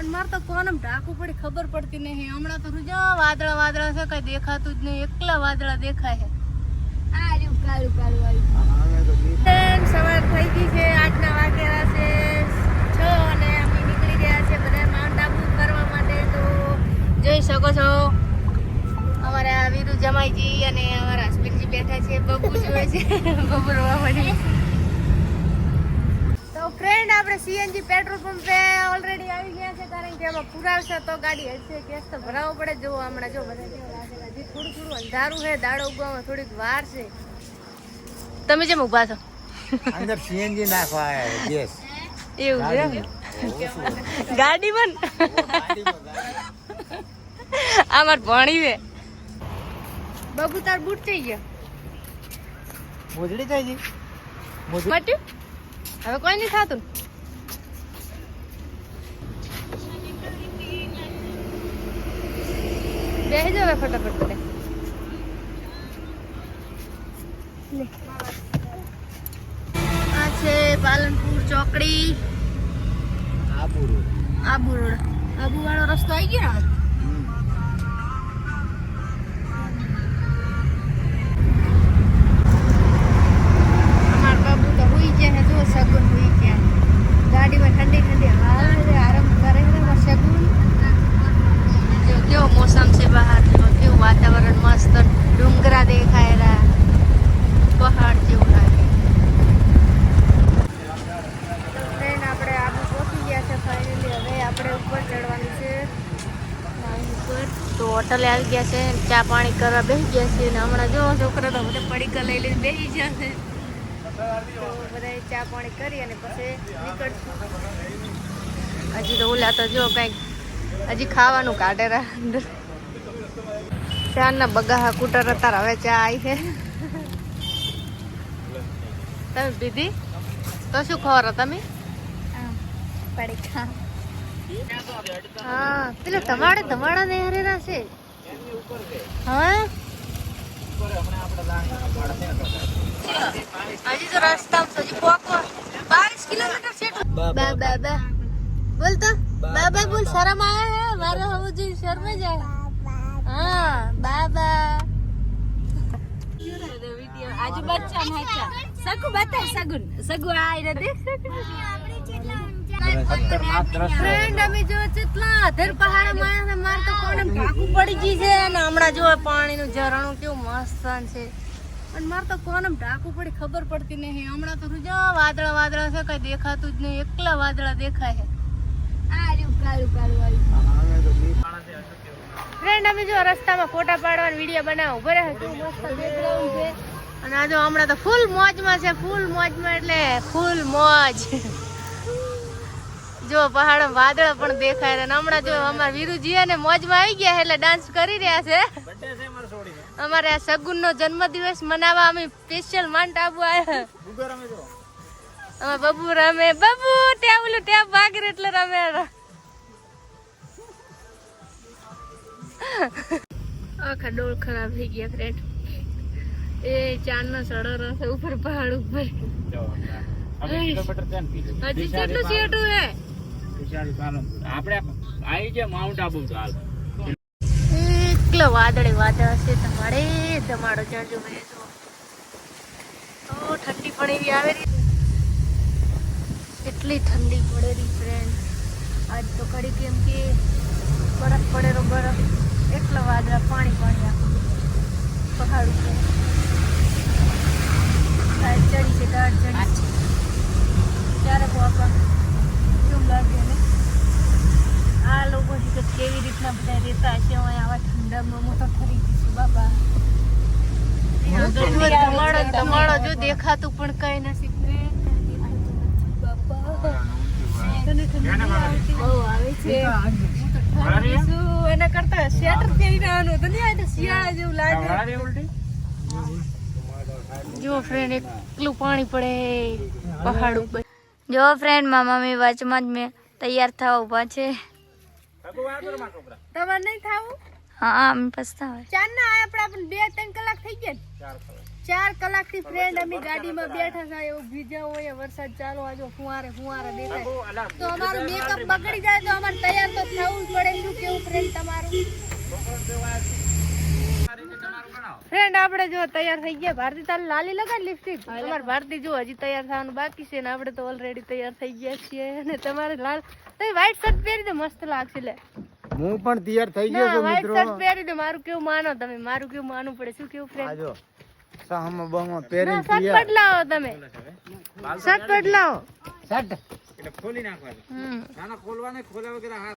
પણ મારે તો કોને ઢાંકવું પડી ખબર પડતી નહીં. હમણાં તો રૂજા વાદળા વાદળા છે, કઈ દેખાતું જ નહીં, એકલા વાદળા દેખાય છે. આ રહ્યું કાળું કાળું આવ્યું. સવાર થઈ ગઈ છે, 8 વાગ્યા છે 6 અને અમે નીકળી ગયા છે બધા માઉન્ટ આબુ કરવા માટે. તો જોઈ શકો છો અમારા વીરુ જમાઈજી અને અમારા હસબન્ડજી બેઠા છે. બબુ જોવે છે બબુ રોવા મળી. તો ફ્રેન્ડ આપણે સીએનજી પેટ્રોલ પંપે ઓલરેડી આવી ગયા છે, કારણ કે એમાં પુરાવશે તો ગાડી હશે. કેસ તો ભરાવવો પડે. જો હમણાં જો બધા હજી થોડું થોડું અંધારું છે, દાડો ઉગવામાં થોડીક વાર છે. તમે જેમ ઉભા છો અંદર સીએનજી નાખવા આવ્યા ગેસ એવું છે ગાડી બન અમાર ભણી છે. બબુ તાર બૂટ થઈ ગયા મોજડી થઈ ગઈ મટ્યું હવે કોઈ નહીં થાતું. બેસી જાવ ફટાફટ કરે. આ છે પાલનપુર ચોકડી, આબુ રોડ. આબુ રોડ. આબુ વાળો રસ્તો આવી ગયો ને. અમારા બાબુ તો હુઈ ગયા છે. જો સગુન હુઈ ગયા, ગાડીમાં ઠંડી ઠંડી હવા આવે, આરામ કરે છે સગુન. જો કેવો મોસમ છે બહાર, કેવું વાતાવરણ મસ્ત, ડુંગરા દેખાય, પહાડ જેવું લાગે. ટ્રેન આપણે આબુ પહોંચી ગયા છે ફાઇનલી. હવે આપણે ઉપર ચડવાનું છે ઉપર. તો હોટલે આવી ગયા છે, ચા પાણી કરવા બેસી ગયા છે. અને હમણાં જો છોકરા તો બધા પડીકા લઈ લઈને બેસી ગયા છે. તો બધા ચા પાણી કરી અને પછી નીકળશું. હજી તો ઓલા તો જો કંઈક હજી ખાવાનું કાઢે અંદર. ચાના બગાહા કુટર હતા, હવે ચા આવી છે. તમે પીધી તો શું ખબર તમે? હા પેલા ધમાડા ને હરેરા છે. હા હજી તો રસ્તા હજી પોકો 22 કિલોમીટર છે. બા બા બા બોલ તો બાબા બોલ. શરમ આવે હે મારો હવે જો શરમે જાય. હા બાબા આજુ બચ્ચા નાચા સગુ બતા સગુન સગુ આઈ રે દેખ. ફ્રેન્ડ અમે જો કેટલા અધર પહાડમાં આવ્યા. માર તો કોને ભાગવું પડી ગઈ છે. અને હમણાં જો પાણીનું ઝરણું કેવું મસ્ત છે. અને મારે તો કોને ઢાંકવું પડી ખબર પડતી નહીં. હમણાં તો રૂજા વાદળા વાદળા છે, કઈ દેખાતું જ નહીં, એકલા વાદળા દેખાય છે. આ રહ્યું કાળું કાળું આવ્યું. ફ્રેન્ડ અમે જો રસ્તામાં ફોટા પાડવાનો વિડીયો બનાવો બરે કેવું મસ્ત બેકગ્રાઉન્ડ છે. અને આ જો હમણાં તો ફૂલ મોજમાં છે, ફૂલ મોજમાં એટલે ફૂલ મોજ. જો પહાડો વાદળ પણ દેખાય. અને હમણાં જો અમારા વીરુજી ને મોજમાં આવી ગયા એટલે ડાન્સ કરી રહ્યા છે. અમારે આ સગુન નો જન્મદિવસ મનાવવા અમે સ્પેશિયલ માઉન્ટ આબુ આવ્યા. અમે બબુ રમે, બબુ ત્યાં ઓલું ત્યાં ભાગી એટલે રમે. આખા ડોળ ખરાબ થઈ ગયા ફ્રેન્ડ. એ 4 નો સડો રહેશે ઉપર પહાડ ઉપર. હજી કેટલું સેટું હે આપણે આવી છે માઉન્ટ આબુ. ચાલ એકલો વાદળે વાદળ છે. ધમાડો ચડજો ભાઈ. તો ઠંડી પણ એવી આવે રહી, એટલી ઠંડી પડે રહી ફ્રેન્ડ. આજ તો ઘડી કેમ કે બરફ પડેલો બરફ, એટલા વાદળા પાણી પાણી આખું પહાડ ઉપર. ચડી છે ગાઢ ચડી ત્યારે બાપા કેવું લાગે ને. આ લોકો કેવી રીતના બધા રહેતા હશે આવા ઠંડામાં. મોટો ઠરી જઈશું બાપા. ધમાડો જો દેખાતું પણ કઈ નથી. એના કરતા સ્વેટર પહેરીને આવવાનું તો નહીં, શિયાળા જેવું લાગે. જો ફ્રેન્ડ એકલું પાણી પડે પહાડ ઉપર. જો ફ્રેન્ડ મારા મમ્મી વચમાં જ મેં તૈયાર થવા ઉભા છે. તમારે નહીં થવું? હા અમે પછતાવે. 4 ના આપણે 2-3 કલાક થઈ ગયા. 4 કલાકથી ફ્રેન્ડ અમે ગાડીમાં બેઠા હતા, એવું ભીજા હોય, વરસાદ ચાલુ, આજો ફુવારે ફુવારે દેખાય તો અમારું મેકઅપ બગડી જાય તો અમારે તૈયાર તો થવું જ પડે. શું કેવું ફ્રેન્ડ તમારું? ફ્રેન્ડ આપણે જો તૈયાર થઈ ગયા. ભારતી તારે લાલી લગાડ લિપસ્ટિક. તમારે ભારતી જો હજી તૈયાર થવાનું બાકી છે ને આપણે તો ઓલરેડી તૈયાર થઈ ગયા છીએ. અને તમારે લાલ તમે વ્હાઈટ શર્ટ પહેરી દો, મસ્ત લાગશે. લે હું પણ તૈયાર થઈ ગયો છું વ્હાઈટ મિત્રો. શર્ટ પહેરી દો. મારું કેવું માનો તમે? મારું કેવું માનવું પડે? શું કેવું ફ્રેન્ડ? આજો સાહમાં બહમાં પહેરીને ના, શર્ટ તૈયાર. બદલાવો તમે, શર્ટ બદલાવો. શર્ટ એટલે ખોલી નાખવાનું. હમ નાના ખોલવાને ખોલ્યા વગર હાથ